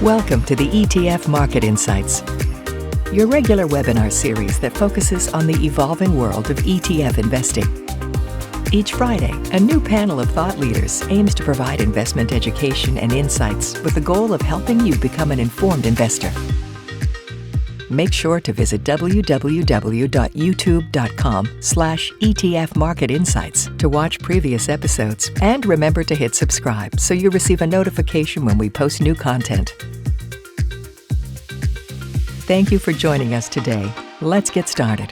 Welcome to the ETF Market Insights, your regular webinar series that focuses on the evolving world of ETF investing. Each Friday, a new panel of thought leaders aims to provide investment education and insights with the goal of helping you become an informed investor. Make sure to visit www.youtube.com/ETF Market Insights to watch previous episodes, and remember to hit subscribe so you receive a notification when we post new content. Thank you for joining us today. Let's get started.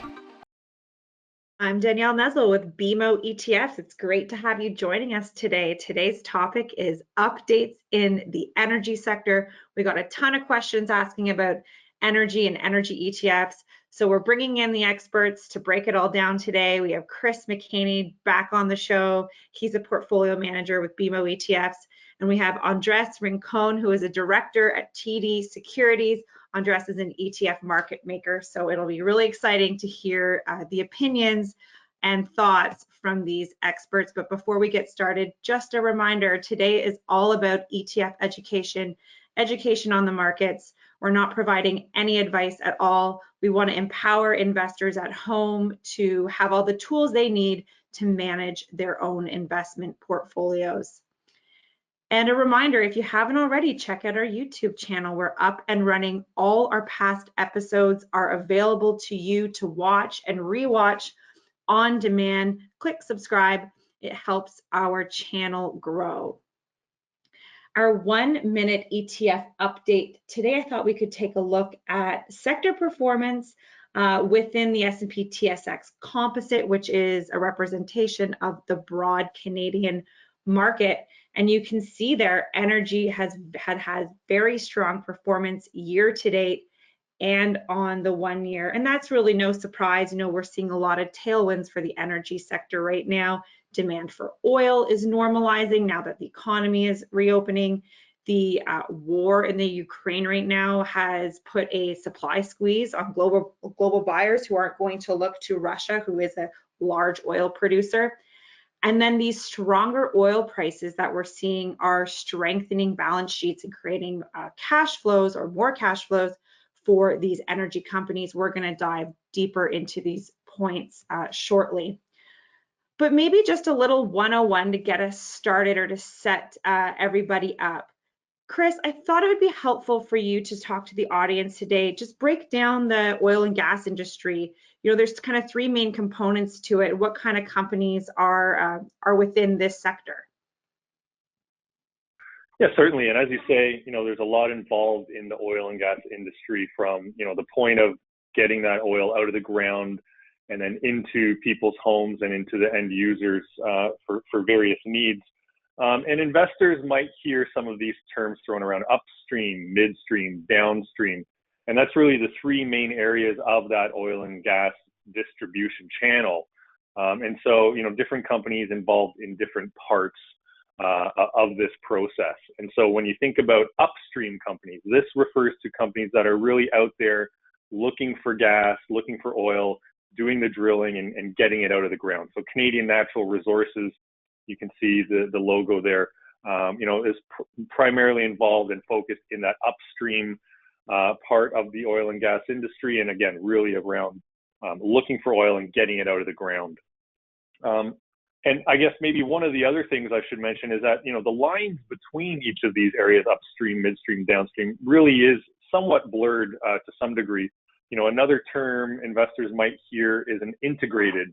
I'm Danielle Nesel with BMO ETFs. It's great to have you joining us today. Today's topic is updates in the energy sector. We got a ton of questions asking about energy and energy ETFs. So we're bringing in the experts to break it all down today. We have Chris McCaney back on the show. He's a portfolio manager with BMO ETFs. And we have Andres Rincon, who is a director at TD Securities. Andres is an ETF market maker. So it'll be really exciting to hear the opinions and thoughts from these experts. But before we get started, just a reminder, today is all about ETF education, education on the markets. We're not providing any advice at all. We want to empower investors at home to have all the tools they need to manage their own investment portfolios. And a reminder, if you haven't already, check out our YouTube channel. We're up and running. All our past episodes are available to you to watch and rewatch on demand. Click subscribe. It helps our channel grow. Our 1 minute ETF update. Today, I thought we could take a look at sector performance within the S&P TSX Composite, which is a representation of the broad Canadian market. And you can see there, energy has had very strong performance year to date and on the 1 year. And that's really no surprise. You know, we're seeing a lot of tailwinds for the energy sector right now. Demand for oil is normalizing now that the economy is reopening. The war in the Ukraine right now has put a supply squeeze on global buyers who aren't going to look to Russia, who is a large oil producer. And then these stronger oil prices that we're seeing are strengthening balance sheets and creating cash flows or more cash flows for these energy companies. We're going to dive deeper into these points shortly. But maybe just a little 101 to get us started or to set everybody up. Chris, I thought it would be helpful for you to talk to the audience today. Just break down the oil and gas industry. You know, there's kind of three main components to it. What kind of companies are within this sector? Yeah, certainly. And as you say, you know, there's a lot involved in the oil and gas industry, from, you know, the point of getting that oil out of the ground and then into people's homes and into the end users for various needs. And investors might hear some of these terms thrown around: upstream, midstream, downstream. And that's really the three main areas of that oil and gas distribution channel. And so, you know, different companies involved in different parts of this process. And so when you think about upstream companies, this refers to companies that are really out there looking for gas, looking for oil, doing the drilling and getting it out of the ground. So Canadian Natural Resources, you can see the logo there, you know, is primarily involved and focused in that upstream part of the oil and gas industry. And again, really around looking for oil and getting it out of the ground. And I guess maybe one of the other things I should mention is that, you know, the lines between each of these areas, upstream, midstream, downstream, really is somewhat blurred to some degree. You know, another term investors might hear is an integrated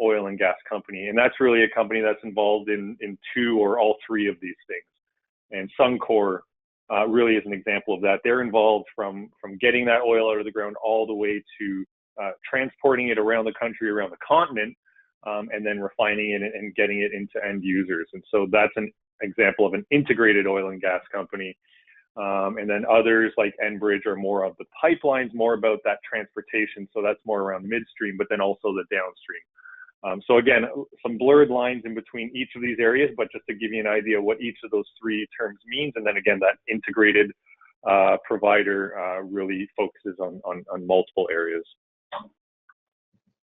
oil and gas company. And that's really a company that's involved in two or all three of these things. And Suncor really is an example of that. They're involved from getting that oil out of the ground all the way to transporting it around the country, around the continent, and then refining it and getting it into end users. And so that's an example of an integrated oil and gas company. And then others like Enbridge are more of the pipelines, more about that transportation. So that's more around midstream, but then also the downstream. So again, some blurred lines in between each of these areas, but just to give you an idea what each of those three terms means. And then again, that integrated provider really focuses on multiple areas.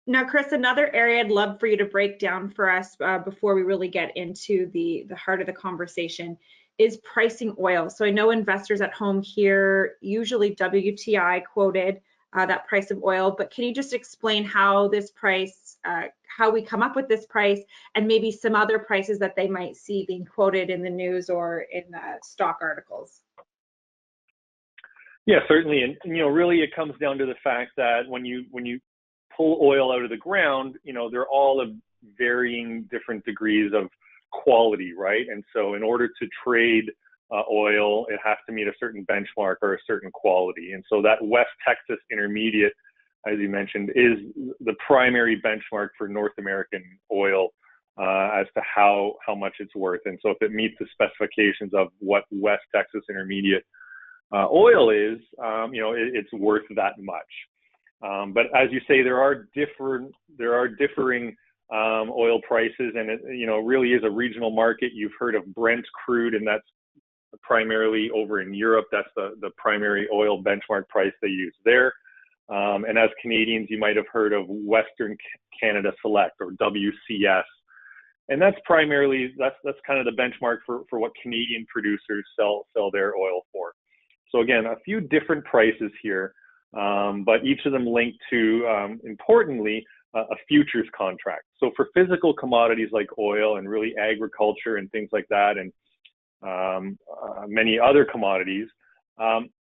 Now, Chris, another area I'd love for you to break down for us before we really get into the heart of the conversation is pricing oil. So I know investors at home here usually WTI quoted that price of oil, but can you just explain how this price, how we come up with this price, and maybe some other prices that they might see being quoted in the news or in stock articles? Yeah, certainly. And really it comes down to the fact that when you pull oil out of the ground, they're all of varying different degrees of quality, right? And so in order to trade oil, it has to meet a certain benchmark or a certain quality. And so that West Texas Intermediate, as you mentioned, is the primary benchmark for North American oil as to how much it's worth. And so if it meets the specifications of what West Texas Intermediate oil is, it's worth that much. But as you say, there are differing oil prices, and it really is a regional market. You've heard of Brent crude, and that's primarily over in Europe. That's the primary oil benchmark price they use there. And as Canadians, you might have heard of Western Canada Select, or WCS. And that's primarily, that's kind of the benchmark for what Canadian producers sell their oil for. So again, a few different prices here, but each of them linked to, importantly, a futures contract. So for physical commodities like oil and really agriculture and things like that, and many other commodities,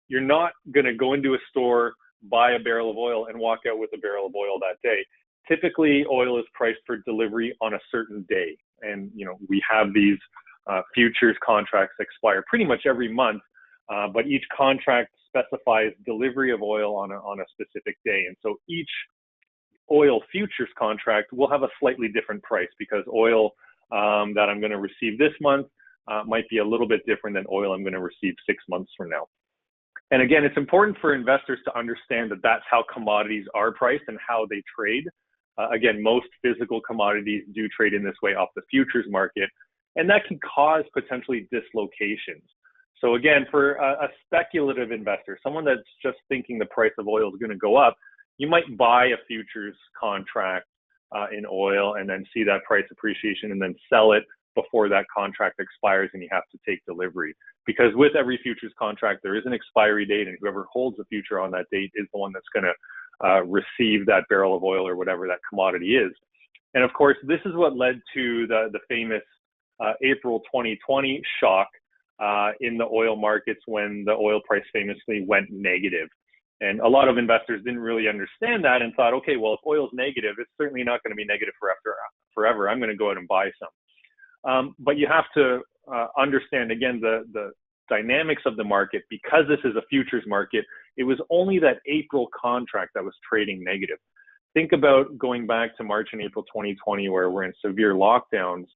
you're not going to go into a store, buy a barrel of oil, and walk out with a barrel of oil that day. Typically, oil is priced for delivery on a certain day. And, we have these futures contracts expire pretty much every month, but each contract specifies delivery of oil on a specific day. And so each oil futures contract will have a slightly different price, because oil that I'm going to receive this month might be a little bit different than oil I'm going to receive 6 months from now. And again, it's important for investors to understand that that's how commodities are priced and how they trade. Again, most physical commodities do trade in this way off the futures market, and that can cause potentially dislocations. So again, for a speculative investor, someone that's just thinking the price of oil is going to go up, you might buy a futures contract in oil and then see that price appreciation and then sell it before that contract expires and you have to take delivery. Because with every futures contract, there is an expiry date, and whoever holds the future on that date is the one that's going to receive that barrel of oil or whatever that commodity is. And of course, this is what led to the famous April 2020 shock in the oil markets, when the oil price famously went negative. And a lot of investors didn't really understand that and thought, okay, well, if oil's negative, it's certainly not going to be negative forever. I'm going to go out and buy some. But you have to understand, again, the dynamics of the market. Because this is a futures market, it was only that April contract that was trading negative. Think about going back to March and April 2020, where we're in severe lockdowns,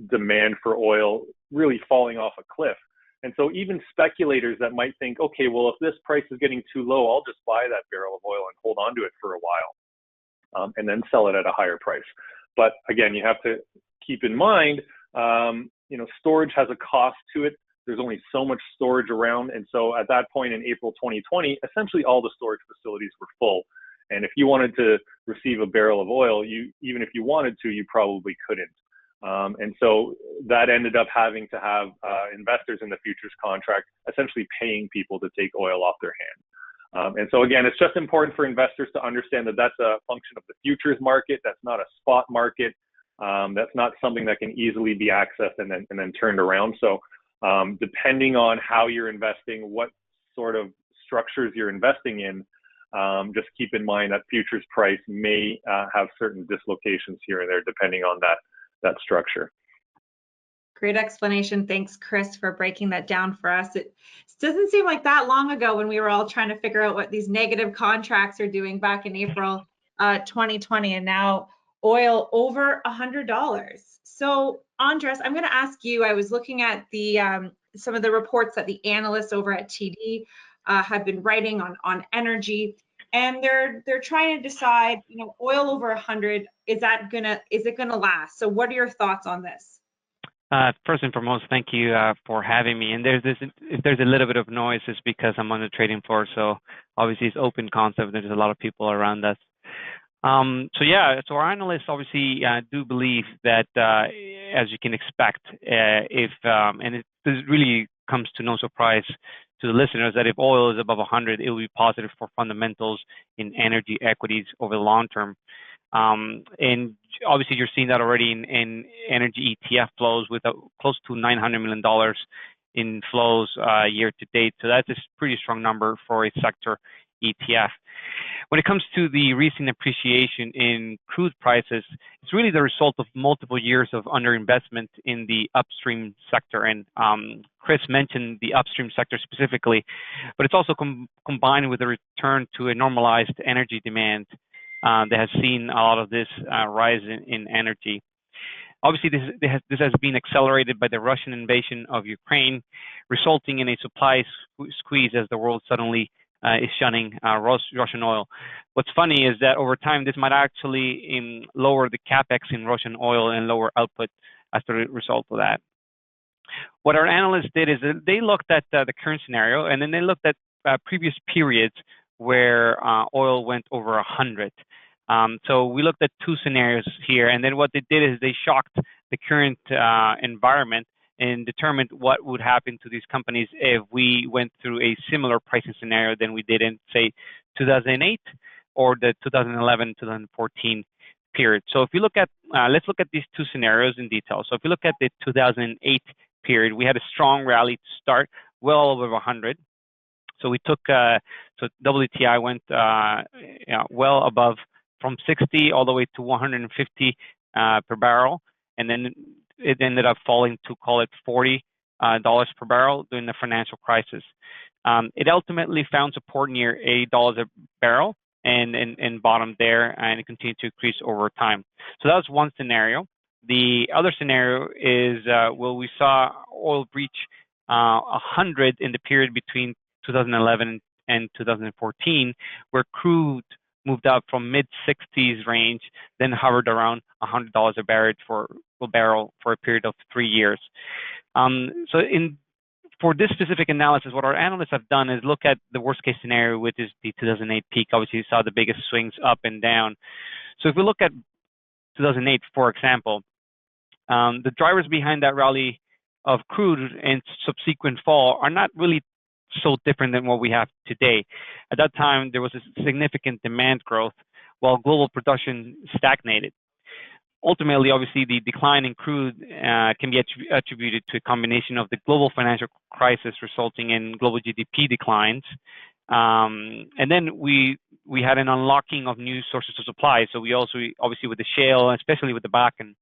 demand for oil really falling off a cliff. And so even speculators that might think, okay, well, if this price is getting too low, I'll just buy that barrel of oil and hold on to it for a while, and then sell it at a higher price. But again, you have to keep in mind, storage has a cost to it. There's only so much storage around. And so at that point in April 2020, essentially all the storage facilities were full. And if you wanted to receive a barrel of oil, even if you wanted to, you probably couldn't. And so that ended up having to have investors in the futures contract essentially paying people to take oil off their hands. And so again, it's just important for investors to understand that that's a function of the futures market. That's not a spot market. That's not something that can easily be accessed and then turned around. So depending on how you're investing, what sort of structures you're investing in, just keep in mind that futures price may have certain dislocations here and there depending on that structure. Great explanation. Thanks, Chris, for breaking that down for us. It doesn't seem like that long ago when we were all trying to figure out what these negative contracts are doing back in April 2020, and now oil over $100. So Andres, I'm going to ask you, I was looking at the some of the reports that the analysts over at TD have been writing on energy, and they're trying to decide, oil over 100, is it gonna last? So what are your thoughts on this? First and foremost, thank you for having me. And if there's a little bit of noise, it's because I'm on the trading floor. So obviously it's open concept. There's a lot of people around us. So our analysts obviously do believe that as you can expect, and this really comes to no surprise to the listeners that if oil is above 100, it will be positive for fundamentals in energy equities over the long term. And obviously, you're seeing that already in energy ETF flows with close to $900 million in flows year to date. So that's a pretty strong number for a sector ETF. When it comes to the recent appreciation in crude prices, it's really the result of multiple years of underinvestment in the upstream sector. And Chris mentioned the upstream sector specifically, but it's also combined with a return to a normalized energy demand that has seen a lot of this rise in energy. Obviously, this has been accelerated by the Russian invasion of Ukraine, resulting in a supply squeeze as the world suddenly is shunning Russian oil. What's funny is that over time, this might actually lower the capex in Russian oil and lower output as the result of that. What our analysts did is that they looked at the current scenario, and then they looked at previous periods where oil went over 100. So we looked at two scenarios here, and then what they did is they shocked the current environment and determined what would happen to these companies if we went through a similar pricing scenario than we did in, say, 2008 or the 2011-2014 period. So if you look at, let's look at these two scenarios in detail. So if you look at the 2008 period, we had a strong rally to start, well over 100. So we took, so WTI went well above from 60 all the way to 150 per barrel, and then it ended up falling to, call it, $40 per barrel during the financial crisis. It ultimately found support near $80 a barrel and bottomed there, and it continued to increase over time. So that was one scenario. The other scenario is well, we saw oil breach 100 in the period between 2011 and 2014, where crude moved up from mid-60s range, then hovered around $100 a barrel for a period of 3 years. For this specific analysis, what our analysts have done is look at the worst-case scenario, which is the 2008 peak. Obviously, you saw the biggest swings up and down. So if we look at 2008, for example, the drivers behind that rally of crude and subsequent fall are not really so different than what we have today. At that time, there was a significant demand growth while global production stagnated. Ultimately, obviously, the decline in crude can be attributed to a combination of the global financial crisis resulting in global GDP declines. And then we had an unlocking of new sources of supply. So we also, obviously, with the shale, especially with the Bakken,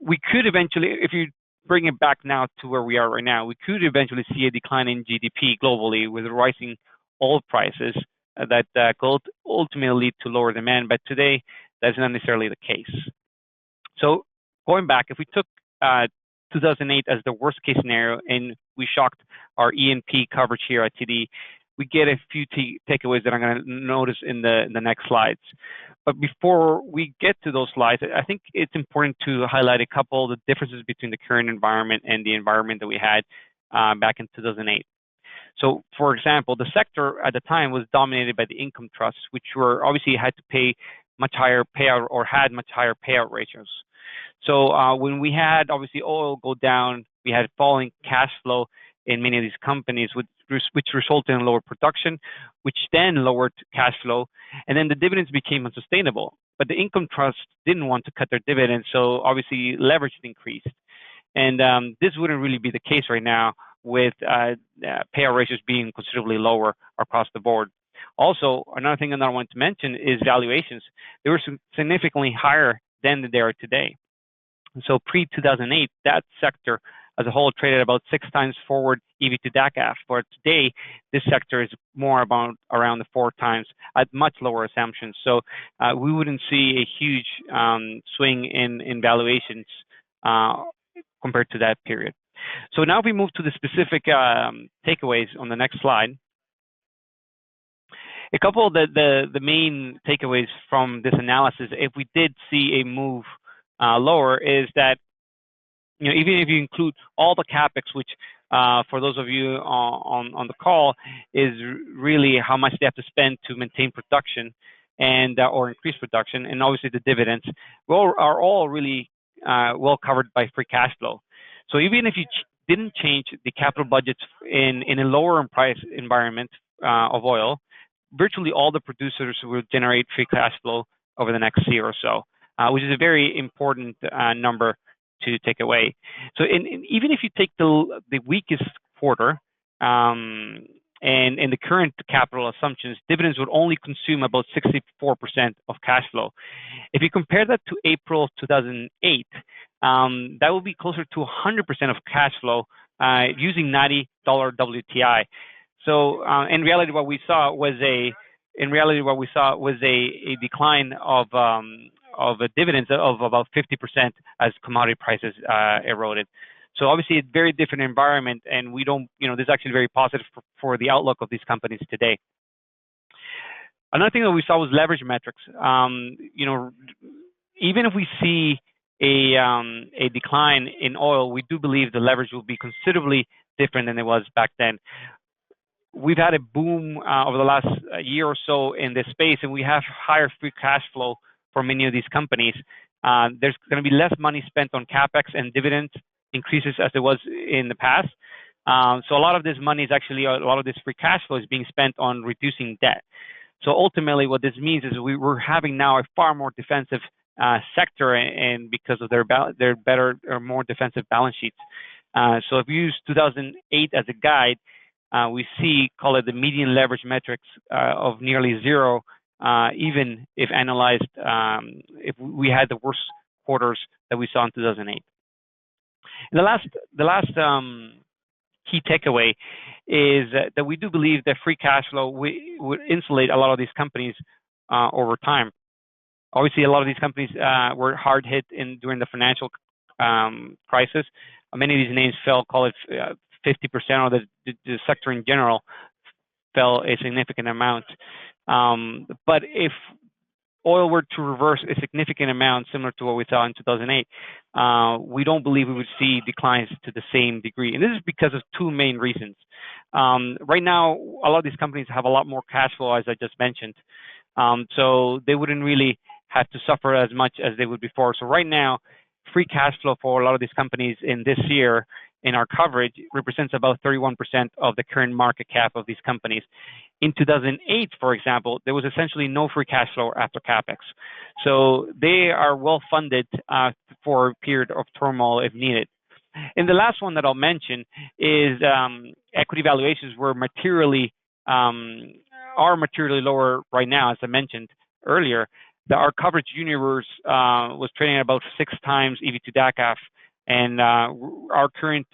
we could eventually, if you bring it back now to where we are right now, we could eventually see a decline in GDP globally with rising oil prices that could ultimately lead to lower demand. But today, that's not necessarily the case. So going back, if we took 2008 as the worst case scenario and we shocked our E&P coverage here at TD, we get a few takeaways that I'm going to notice in the next slides. But before we get to those slides, I think it's important to highlight a couple of the differences between the current environment and the environment that we had back in 2008. So, for example, the sector at the time was dominated by the income trusts, which were obviously had to pay much higher payout or had much higher payout ratios. So when we had obviously oil go down, we had falling cash flow in many of these companies, which resulted in lower production, which then lowered cash flow, and then the dividends became unsustainable. But the income trust didn't want to cut their dividends, so obviously leverage increased. And this wouldn't really be the case right now with payout ratios being considerably lower across the board. Also, another thing that I want to mention is valuations. They were significantly higher than they are today. So pre-2008, that sector as a whole traded about 6 times forward EV to DACF. For today, this sector is more about around the 4 times at much lower assumptions. So we wouldn't see a huge swing in valuations compared to that period. So now if we move to the specific takeaways on the next slide. A couple of the main takeaways from this analysis, if we did see a move lower, is that even if you include all the capex, which for those of you on the call is really how much they have to spend to maintain production and or increase production, and obviously the dividends, are all really well covered by free cash flow. So even if you didn't change the capital budgets in a lower price environment of oil, virtually all the producers will generate free cash flow over the next year or so, which is a very important number to take away. So even if you take the weakest quarter and the current capital assumptions, dividends would only consume about 64% of cash flow. If you compare that to April 2008, that will be closer to 100% of cash flow using $90 WTI. So in reality, what we saw was a decline of dividends of about 50% as commodity prices eroded. So obviously, a very different environment, and we don't, this is actually very positive for the outlook of these companies today. Another thing that we saw was leverage metrics. Even if we see a decline in oil, we do believe the leverage will be considerably different than it was back then. We've had a boom over the last year or so in this space, and we have higher free cash flow for many of these companies. There's going to be less money spent on capex and dividends increases as there was in the past. So a lot of this money is actually, a lot of this free cash flow is being spent on reducing debt. So ultimately, what this means is we're having now a far more defensive sector, and because of their better or more defensive balance sheets. So if you use 2008 as a guide, we see, call it the median leverage metrics of nearly zero, even if analyzed, if we had the worst quarters that we saw in 2008. And the last key takeaway is that we do believe that free cash flow would insulate a lot of these companies over time. Obviously, a lot of these companies were hard hit during the financial crisis. Many of these names fell, call it 50%, or the sector in general fell a significant amount. But if oil were to reverse a significant amount, similar to what we saw in 2008, we don't believe we would see declines to the same degree. And this is because of two main reasons. Right now, a lot of these companies have a lot more cash flow, as I just mentioned. So they wouldn't really have to suffer as much as they would before. So right now, free cash flow for a lot of these companies in this year in our coverage represents about 31% of the current market cap of these companies. In 2008, for example, there was essentially no free cash flow after capex. So they are well funded for a period of turmoil if needed. And the last one that I'll mention is equity valuations are materially lower right now, as I mentioned earlier. Our coverage universe was trading at about 6 times EV to DACF, and our current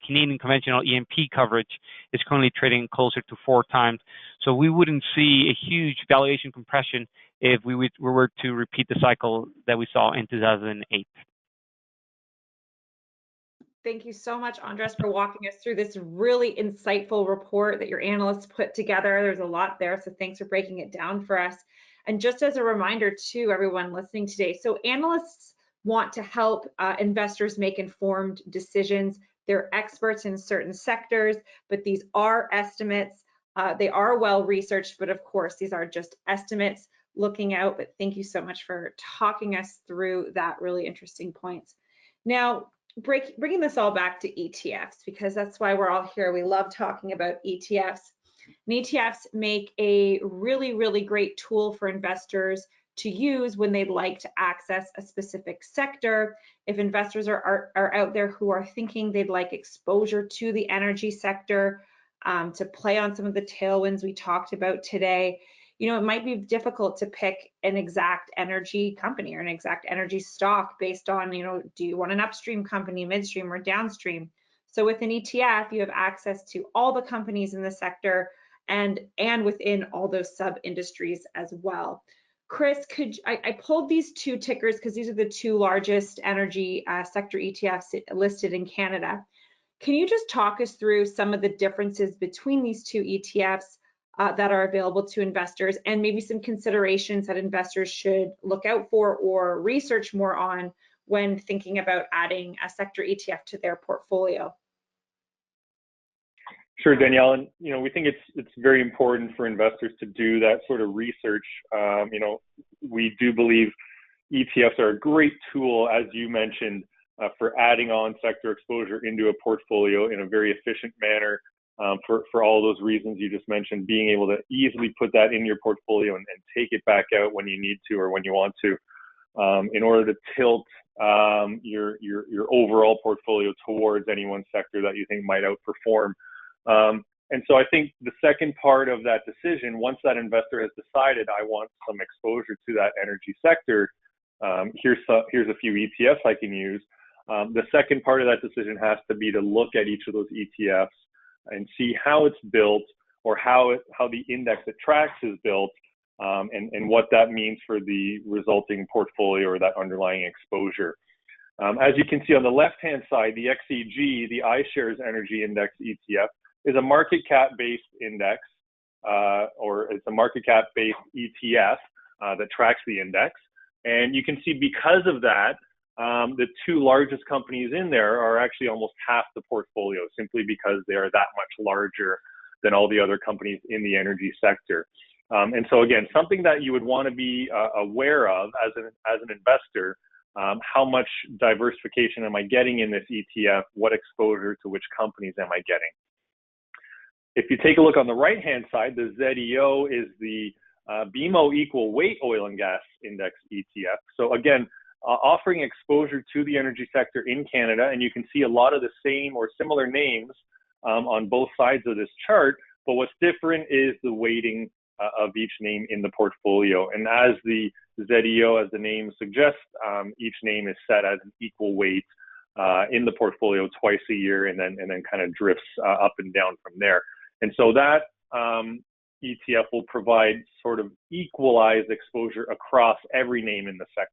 Canadian conventional E&P coverage is currently trading closer to 4 times. So we wouldn't see a huge valuation compression if we were to repeat the cycle that we saw in 2008. Thank you so much, Andres, for walking us through this really insightful report that your analysts put together. There's a lot there, so thanks for breaking it down for us. And just as a reminder to everyone listening today, so analysts want to help investors make informed decisions. They're experts in certain sectors, but these are estimates. They are well researched, but of course, these are just estimates looking out. But thank you so much for talking us through that really interesting points. Now, bringing this all back to ETFs, because that's why we're all here. We love talking about ETFs. And ETFs make a really, really great tool for investors to use when they'd like to access a specific sector. If investors are out there who are thinking they'd like exposure to the energy sector, to play on some of the tailwinds we talked about today, it might be difficult to pick an exact energy company or an exact energy stock based on, do you want an upstream company, midstream, or downstream? So with an ETF, you have access to all the companies in the sector and within all those sub-industries as well. Chris, I pulled these two tickers because these are the two largest energy sector ETFs listed in Canada. Can you just talk us through some of the differences between these two ETFs that are available to investors, and maybe some considerations that investors should look out for or research more on when thinking about adding a sector ETF to their portfolio? Sure, Danielle, and we think it's very important for investors to do that sort of research. We do believe ETFs are a great tool, as you mentioned, for adding on sector exposure into a portfolio in a very efficient manner, for all those reasons you just mentioned, being able to easily put that in your portfolio and take it back out when you need to or when you want to, in order to tilt your overall portfolio towards any one sector that you think might outperform. And so I think the second part of that decision, once that investor has decided, I want some exposure to that energy sector, here's a few ETFs I can use. The second part of that decision has to be to look at each of those ETFs and see how it's built, or how the index it tracks is built, and what that means for the resulting portfolio or that underlying exposure. As you can see on the left-hand side, the XEG, the iShares Energy Index ETF, is a market cap-based index, or it's a market cap-based ETF that tracks the index. And you can see because of that, the two largest companies in there are actually almost half the portfolio, simply because they are that much larger than all the other companies in the energy sector. And so again, something that you would want to be aware of as an investor, how much diversification am I getting in this ETF? What exposure to which companies am I getting? If you take a look on the right-hand side, the ZEO is the BMO Equal Weight Oil and Gas Index ETF. So again, offering exposure to the energy sector in Canada, and you can see a lot of the same or similar names on both sides of this chart, but what's different is the weighting of each name in the portfolio. And as the ZEO, as the name suggests, each name is set as an equal weight in the portfolio twice a year, and then kind of drifts up and down from there. And so that ETF will provide sort of equalized exposure across every name in the sector.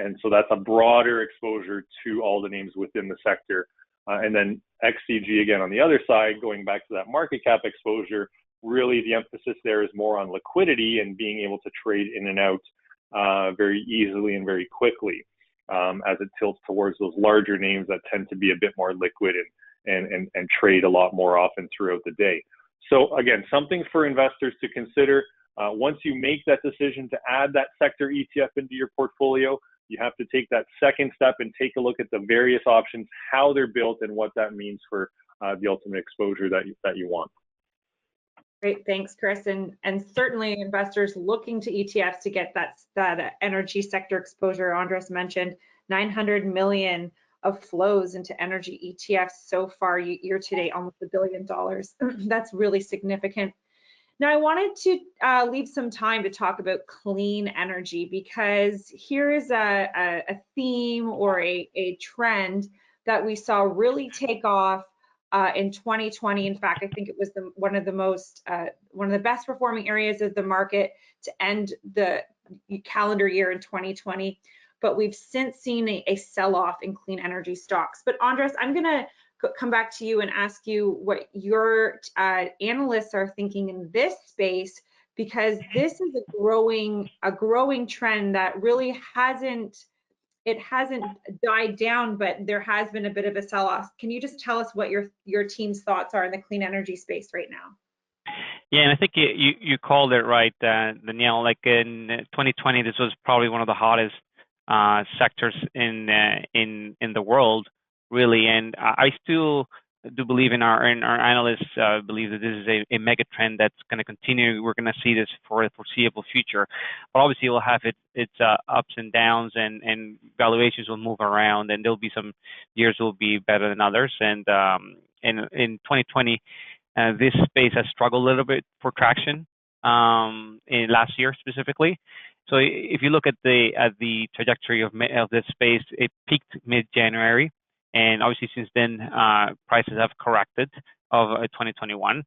And so that's a broader exposure to all the names within the sector. And then XCG, again, on the other side, going back to that market cap exposure, really the emphasis there is more on liquidity and being able to trade in and out very easily and very quickly, as it tilts towards those larger names that tend to be a bit more liquid and trade a lot more often throughout the day. So again, something for investors to consider. Once you make that decision to add that sector ETF into your portfolio, you have to take that second step and take a look at the various options, how they're built, and what that means for the ultimate exposure that you want. Great, thanks, Chris. And certainly investors looking to ETFs to get that energy sector exposure. Andres mentioned 900 million of flows into energy ETFs so far year to date, almost $1 billion. That's really significant. Now, I wanted to leave some time to talk about clean energy, because here is a theme or a trend that we saw really take off in 2020. In fact, I think it was one of the best performing areas of the market to end the calendar year in 2020. But we've since seen a sell-off in clean energy stocks. But Andres, I'm going to come back to you and ask you what your analysts are thinking in this space, because this is a growing trend that really hasn't died down, but there has been a bit of a sell-off. Can you just tell us what your team's thoughts are in the clean energy space right now? Yeah, and I think you called it right, Danielle. Like in 2020, this was probably one of the hottest sectors in the world, really. And I still do believe our analysts believe that this is a mega trend that's going to continue. We're going to see this for the foreseeable future. But obviously, it will have its ups and downs, and valuations will move around, and there'll be some years will be better than others. And in 2020, this space has struggled a little bit for traction in last year specifically. So if you look at the trajectory of this space, it peaked mid-January, and obviously since then prices have corrected of 2021.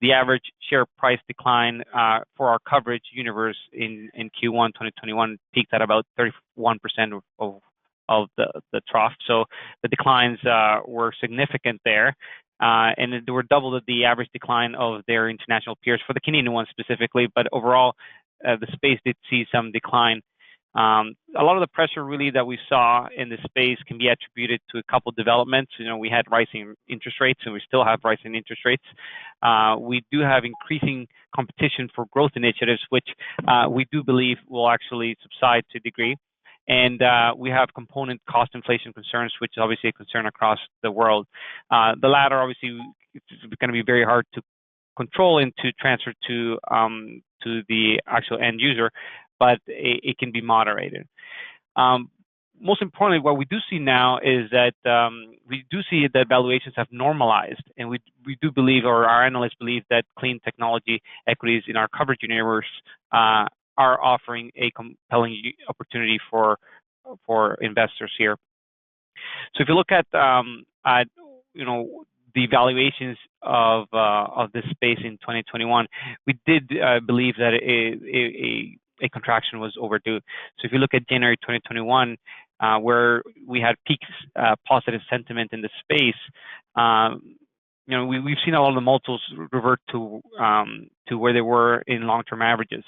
The average share price decline for our coverage universe in Q1 2021 peaked at about 31% of the trough. So the declines were significant there. And they were double the average decline of their international peers for the Canadian ones specifically, but overall, the space did see some decline A lot of the pressure really that we saw in the space can be attributed to a couple developments. We had rising interest rates, and we still have rising interest rates. We do have increasing competition for growth initiatives, which we do believe will actually subside to a degree. And we have component cost inflation concerns, which is obviously a concern across the world. The latter, obviously, it's going to be very hard to control and to transfer to the actual end user, but it can be moderated. Most importantly, what we do see now is that we do see that valuations have normalized, and we do believe, or our analysts believe, that clean technology equities in our coverage universe are offering a compelling opportunity for investors here. So if you look at the valuations of this space in 2021, we did believe that a contraction was overdue. So if you look at January 2021, where we had peak positive sentiment in the space, we've seen a lot of the multiples revert to where they were in long-term averages.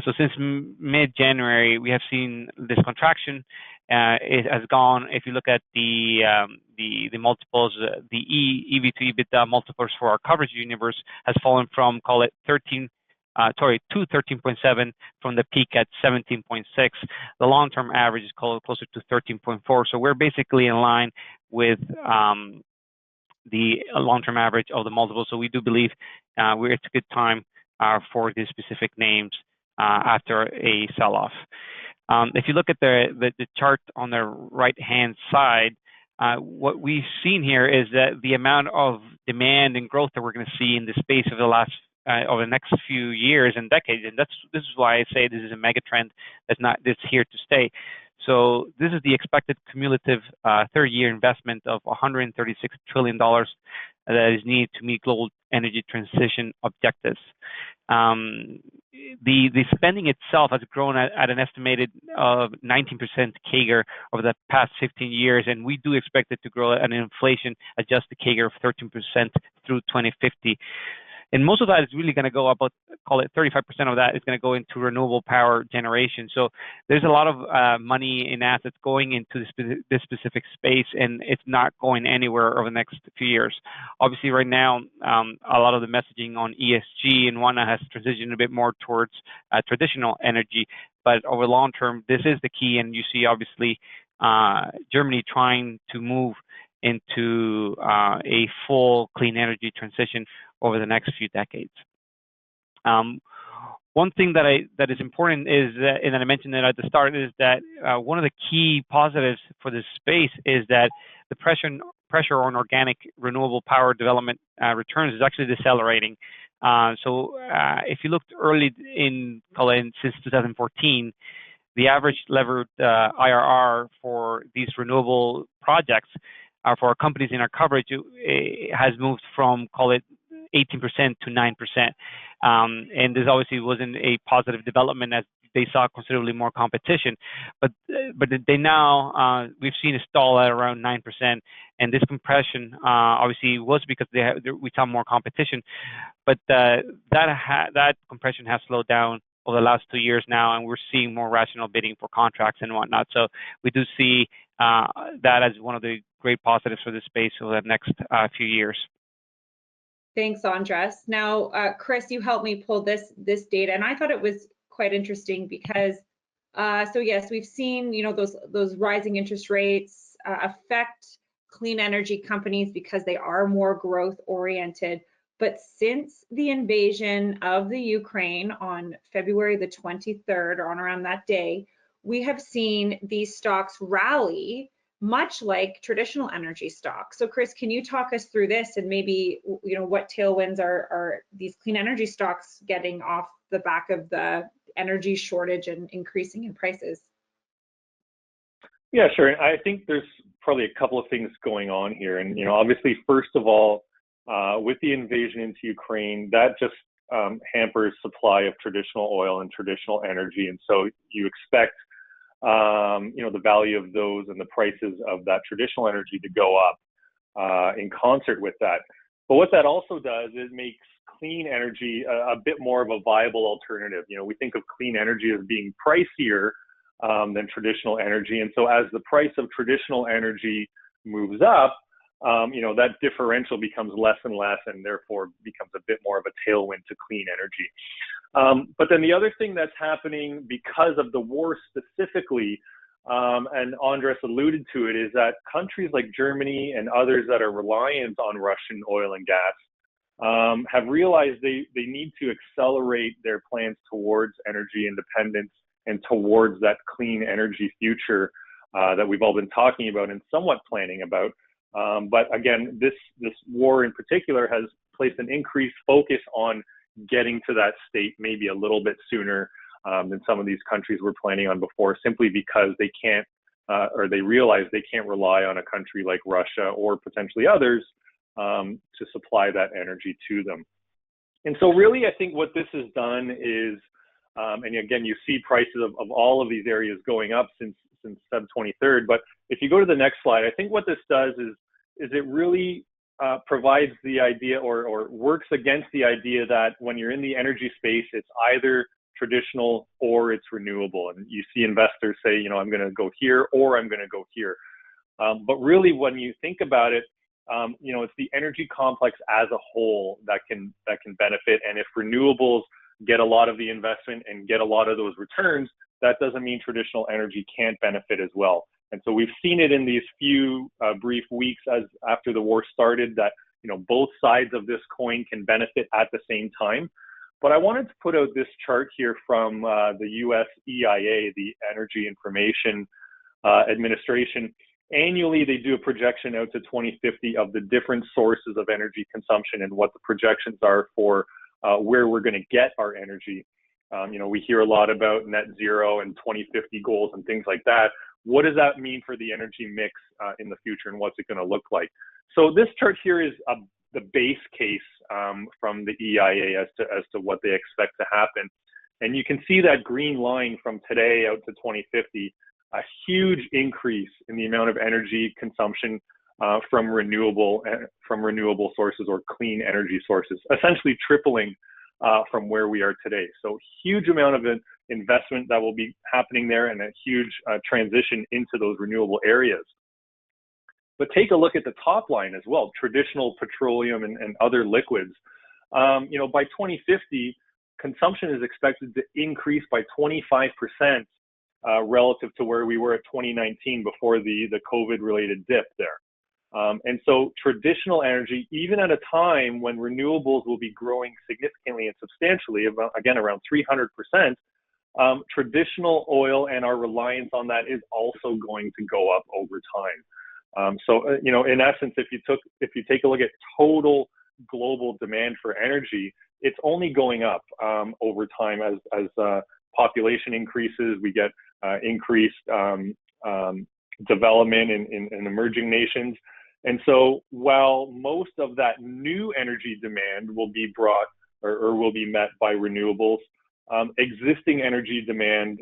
So since mid-January, we have seen this contraction. It has gone. If you look at the multiples, the EV to EBITDA multiples for our coverage universe has fallen from, call it 13.7 from the peak at 17.6. The long-term average is closer to 13.4. So we're basically in line with the long-term average of the multiple. So we do believe it's a good time for these specific names after a sell-off. If you look at the chart on the right-hand side, what we've seen here is that the amount of demand and growth that we're going to see in the space over the next few years and decades, and this is why I say this is a mega trend that's here to stay. So this is the expected cumulative 30-year investment of $136 trillion that is needed to meet global energy transition objectives. The spending itself has grown at an estimated 19% CAGR over the past 15 years, and we do expect it to grow at an inflation-adjusted CAGR of 13% through 2050. And most of that is really going to go about, call it 35% of that is going to go into renewable power generation. So there's a lot of money in assets going into this specific space, and it's not going anywhere over the next few years. Obviously, right now, a lot of the messaging on ESG and whatnot has transitioned a bit more towards traditional energy. But over the long term, this is the key, and you see, obviously, Germany trying to move into a full clean energy transition over the next few decades. One thing that is important is that, and I mentioned it at the start, is that one of the key positives for this space is that the pressure on organic renewable power development returns is actually decelerating. So if you looked early since 2014, the average levered IRR for these renewable projects for our companies in our coverage has moved from, call it 18% to 9%. And this obviously wasn't a positive development as they saw considerably more competition. But they now, we've seen a stall at around 9%. And this compression obviously was because we saw more competition. But that compression has slowed down over the last 2 years now, and we're seeing more rational bidding for contracts and whatnot. So we do see that as one of the great positives for this space over the next few years. Thanks, Andres. Now, Chris, you helped me pull this data, and I thought it was quite interesting because, so yes, we've seen those rising interest rates affect clean energy companies because they are more growth oriented. But since the invasion of the Ukraine on February the 23rd, or on around that day, we have seen these stocks rally much like traditional energy stocks. So Chris, can you talk us through this and maybe what tailwinds are these clean energy stocks getting off the back of the energy shortage and increasing in prices? Yeah, sure. I think there's probably a couple of things going on here. And obviously, first of all, with the invasion into Ukraine, that just hampers supply of traditional oil and traditional energy. And so you expect the value of those and the prices of that traditional energy to go up in concert with that. But what that also does is makes clean energy a bit more of a viable alternative. We think of clean energy as being pricier than traditional energy. And so as the price of traditional energy moves up, that differential becomes less and less, and therefore becomes a bit more of a tailwind to clean energy. But then the other thing that's happening because of the war specifically, and Andres alluded to it, is that countries like Germany and others that are reliant on Russian oil and gas have realized they need to accelerate their plans towards energy independence and towards that clean energy future that we've all been talking about and somewhat planning about. But again, this war in particular has placed an increased focus on getting to that state maybe a little bit sooner than some of these countries were planning on before, simply because they can't, or they realize they can't rely on a country like Russia or potentially others to supply that energy to them. And so really, I think what this has done is, and again, you see prices of all of these areas going up since Feb 23rd. But if you go to the next slide, I think what this does is it really provides the idea or works against the idea that when you're in the energy space, it's either traditional or it's renewable. And you see investors say, I'm going to go here or I'm going to go here. But really, when you think about it, it's the energy complex as a whole that can benefit. And if renewables get a lot of the investment and get a lot of those returns, that doesn't mean traditional energy can't benefit as well. And so we've seen it in these few brief weeks after the war started that both sides of this coin can benefit at the same time. But I wanted to put out this chart here from the US EIA, the Energy Information Administration. Annually, they do a projection out to 2050 of the different sources of energy consumption and what the projections are for where we're going to get our energy. We hear a lot about net zero and 2050 goals and things like that. What does that mean for the energy mix in the future, and what's it going to look like? So this chart here is the base case from the EIA as to what they expect to happen. And you can see that green line from today out to 2050, a huge increase in the amount of energy consumption from renewable sources or clean energy sources, essentially tripling from where we are today. So huge amount of investment that will be happening there, and a huge transition into those renewable areas. But take a look at the top line as well, traditional petroleum and other liquids. By 2050, consumption is expected to increase by 25% relative to where we were at 2019 before the COVID-related dip there. And so traditional energy, even at a time when renewables will be growing significantly and substantially, again, around 300%, traditional oil and our reliance on that is also going to go up over time. In essence, if you take a look at total global demand for energy, it's only going up over time as population increases. We get increased development in emerging nations. And so while most of that new energy demand will be brought or will be met by renewables, existing energy demand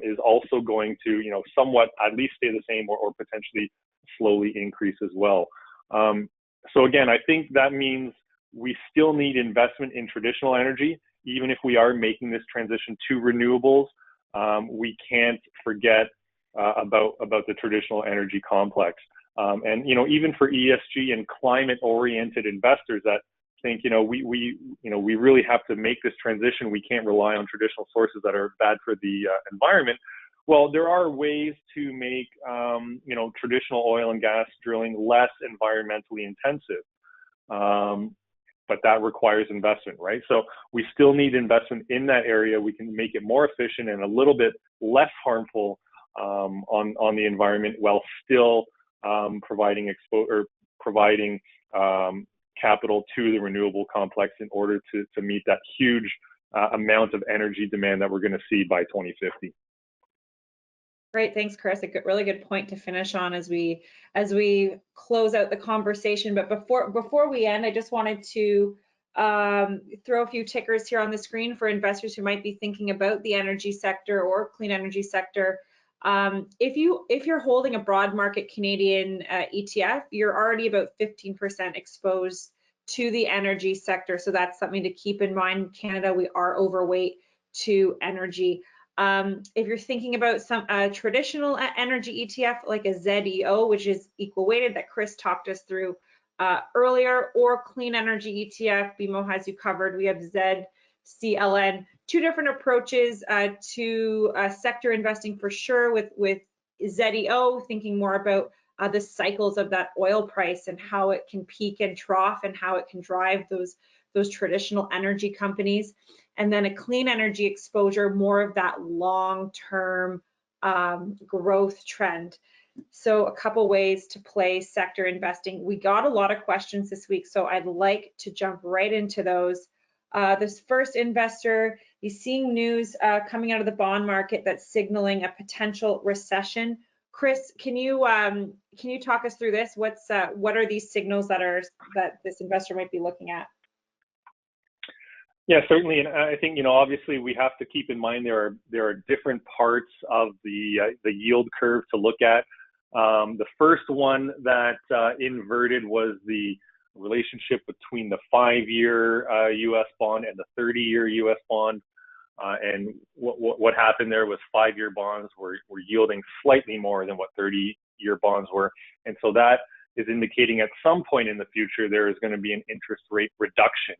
is also going to, somewhat at least stay the same or potentially slowly increase as well. So again, I think that means we still need investment in traditional energy, even if we are making this transition to renewables. We can't forget about the traditional energy complex. And even for ESG and climate-oriented investors that think we really have to make this transition, we can't rely on traditional sources that are bad for the environment. Well, there are ways to make traditional oil and gas drilling less environmentally intensive, but that requires investment, right? So we still need investment in that area. We can make it more efficient and a little bit less harmful on the environment, while still providing capital to the renewable complex in order to meet that huge amount of energy demand that we're going to see by 2050. Great, thanks, Chris. A really good point to finish on as we close out the conversation. But before we end, I just wanted to throw a few tickers here on the screen for investors who might be thinking about the energy sector or clean energy sector. If you're holding a broad market Canadian ETF, you're already about 15% exposed to the energy sector. So that's something to keep in mind. In Canada, we are overweight to energy. If you're thinking about some traditional energy ETF like a ZEO, which is equal weighted that Chris talked us through earlier, or clean energy ETF, BMO has you covered. We have ZCLN, two different approaches to sector investing for sure. With ZEO, thinking more about the cycles of that oil price and how it can peak and trough and how it can drive those traditional energy companies. And then a clean energy exposure, more of that long-term growth trend. So a couple ways to play sector investing. We got a lot of questions this week, so I'd like to jump right into those. This first investor is seeing news coming out of the bond market that's signaling a potential recession. Chris, can you talk us through this? What are these signals that this investor might be looking at? Yeah, certainly, and I think obviously we have to keep in mind there are different parts of the yield curve to look at. The first one that inverted was the relationship between the 5-year U.S. bond and the 30-year U.S. bond, and what happened there was 5-year bonds were yielding slightly more than what 30-year bonds were, and so that is indicating at some point in the future there is going to be an interest rate reduction.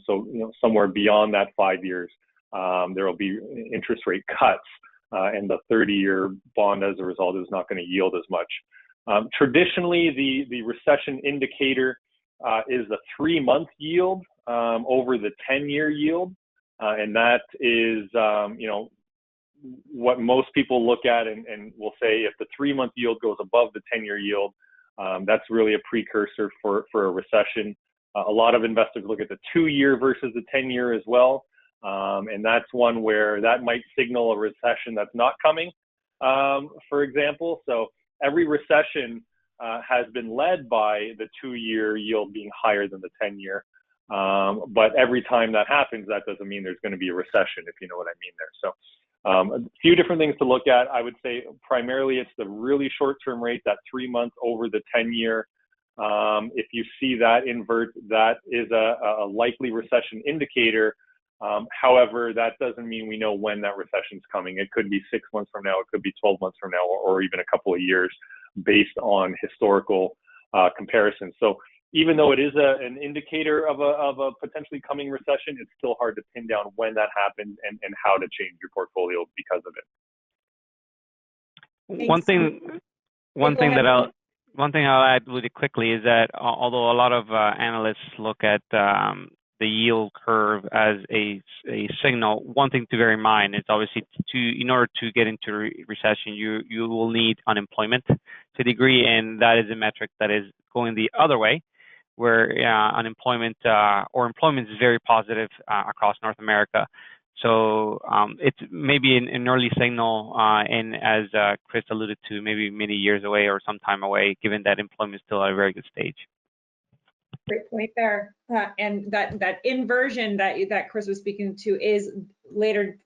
So somewhere beyond that 5 years, there will be interest rate cuts, and the 30-year bond, as a result, is not going to yield as much. Traditionally, the recession indicator is the 3-month yield over the 10-year yield, and that is what most people look at, and will say if the 3-month yield goes above the 10-year yield, that's really a precursor for a recession. A lot of investors look at the 2-year versus the 10-year as well, and that's one where that might signal a recession that's not coming, for example. So every recession has been led by the 2-year yield being higher than the 10-year, but every time that happens, that doesn't mean there's going to be a recession, if you know what I mean there. So a few different things to look at. I would say primarily it's the really short-term rate, that 3 months over the 10-year. If you see that invert, that is a likely recession indicator. However, that doesn't mean we know when that recession is coming. It could be 6 months from now, it could be 12 months from now, or even a couple of years based on historical comparisons. So even though it is an indicator of a potentially coming recession, it's still hard to pin down when that happens and how to change your portfolio because of it. One thing I'll add really quickly is that although a lot of analysts look at the yield curve as a signal, one thing to bear in mind is obviously in order to get into recession, you will need unemployment to a degree, and that is a metric that is going the other way, where unemployment or employment is very positive across North America. So it's maybe an early signal, and as Chris alluded to, maybe many years away or some time away, given that employment is still at a very good stage. Great point there. And that inversion that Chris was speaking to is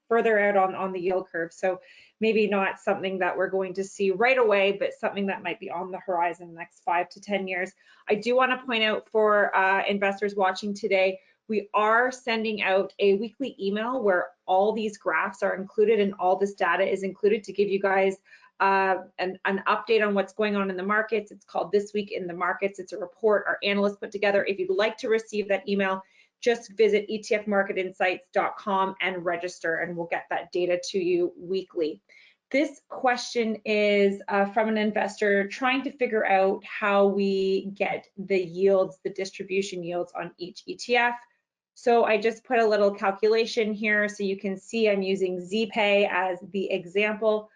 further out on the yield curve. So maybe not something that we're going to see right away, but something that might be on the horizon in the next 5 to 10 years. I do want to point out for investors watching today, we are sending out a weekly email where all these graphs are included and all this data is included to give you guys an update on what's going on in the markets. It's called This Week in the Markets. It's a report our analysts put together. If you'd like to receive that email, just visit etfmarketinsights.com and register, and we'll get that data to you weekly. This question is from an investor trying to figure out how we get the yields, the distribution yields on each ETF. So I just put a little calculation here so you can see I'm using ZPay as the example.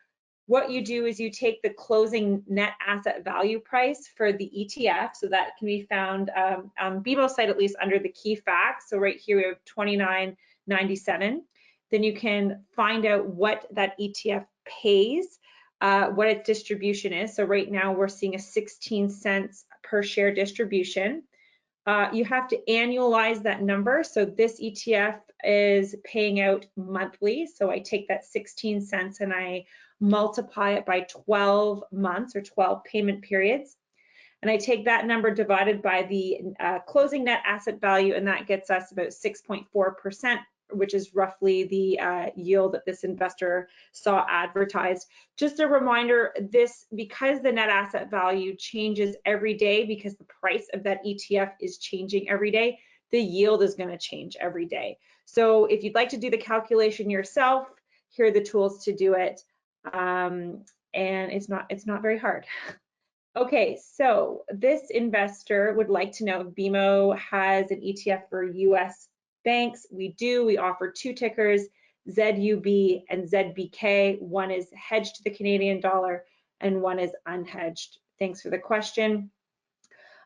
What you do is you take the closing net asset value price for the ETF, so that can be found on BMO's site, at least under the key facts. So right here we have 29.97. Then you can find out what that ETF pays, what its distribution is. So right now we're seeing a 16 cents per share distribution. You have to annualize that number. So this ETF is paying out monthly. So I take that 16 cents and I multiply it by 12 months or 12 payment periods. And I take that number divided by the closing net asset value, and that gets us about 6.4% which is roughly the yield that this investor saw advertised. Just a reminder, because the net asset value changes every day, because the price of that ETF is changing every day, the yield is going to change every day. So if you'd like to do the calculation yourself, here are the tools to do it. And it's not very hard. Okay, so this investor would like to know if BMO has an ETF for US banks. We do. We offer two tickers, ZUB and ZBK. One is hedged to the Canadian dollar and one is unhedged. Thanks for the question.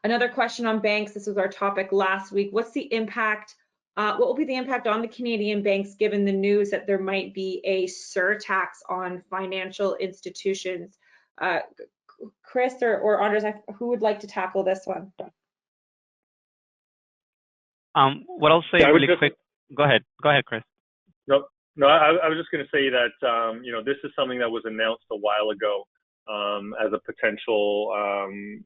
Another question on banks. This was our topic last week. What's the impact? What will be the impact on the Canadian banks given the news that there might be a surtax on financial institutions? Chris or Anders, who would like to tackle this one? What I'll say really quick. Go ahead, Chris. No, I was just going to say that this is something that was announced a while ago as a potential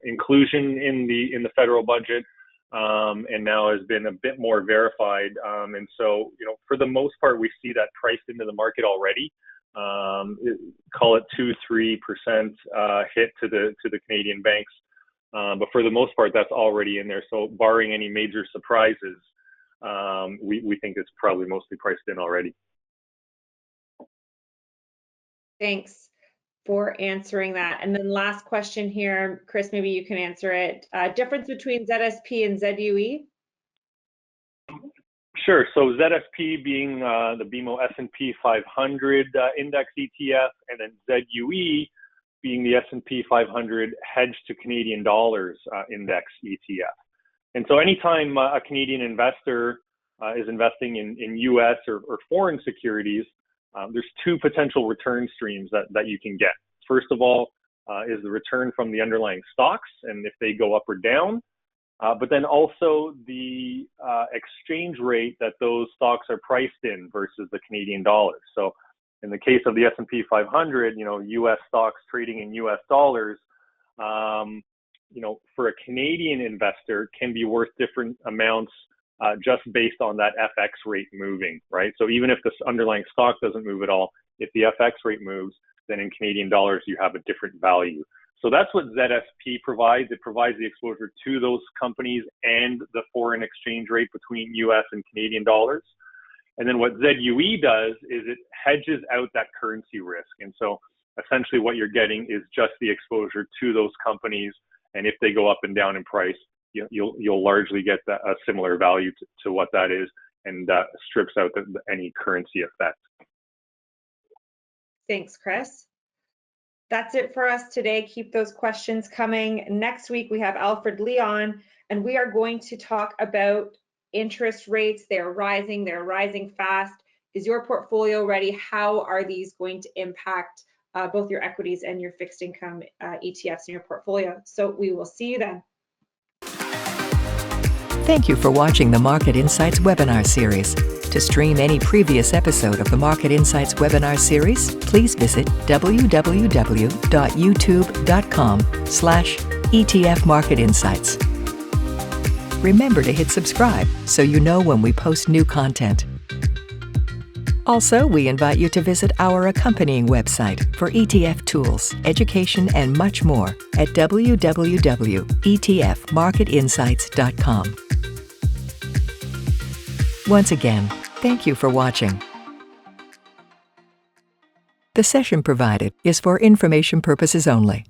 inclusion in the federal budget, and now has been a bit more verified. And so, for the most part, we see that priced into the market already. Call it 2-3% hit to the Canadian banks, but for the most part that's already in there. So barring any major surprises, we think it's probably mostly priced in already. Thanks for answering that. And then last question here, Chris, maybe you can answer it. Difference between ZSP and ZUE? Sure. So ZSP being the BMO S&P 500 index ETF, and then ZUE being the S&P 500 hedged to Canadian dollars index ETF. And so anytime a Canadian investor is investing in US or foreign securities, there's two potential return streams that you can get. First of all is the return from the underlying stocks, and if they go up or down, but then also the exchange rate that those stocks are priced in versus the Canadian dollar. So in the case of the S&P 500, US stocks trading in US dollars, for a Canadian investor can be worth different amounts just based on that FX rate moving, right? So even if the underlying stock doesn't move at all, if the FX rate moves, then in Canadian dollars, you have a different value. So that's what ZSP provides. It provides the exposure to those companies and the foreign exchange rate between US and Canadian dollars. And then what ZUE does is it hedges out that currency risk. And so essentially what you're getting is just the exposure to those companies. And if they go up and down in price, you'll largely get a similar value to what that is, and strips out any currency effect. Thanks, Chris. That's it for us today. Keep those questions coming. Next week, we have Alfred Leon, and we are going to talk about interest rates. They're rising fast. Is your portfolio ready? How are these going to impact both your equities and your fixed income ETFs in your portfolio? So we will see you then. Thank you for watching the Market Insights webinar series. To stream any previous episode of the Market Insights webinar series, please visit www.youtube.com/ETF Market Insights. Remember to hit subscribe so you know when we post new content. Also, we invite you to visit our accompanying website for ETF tools, education, and much more at www.etfmarketinsights.com. Once again, thank you for watching. The session provided is for information purposes only.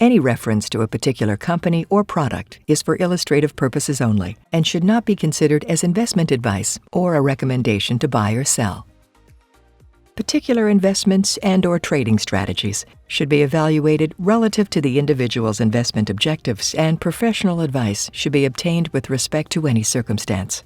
Any reference to a particular company or product is for illustrative purposes only and should not be considered as investment advice or a recommendation to buy or sell. Particular investments and/or trading strategies should be evaluated relative to the individual's investment objectives, and professional advice should be obtained with respect to any circumstance.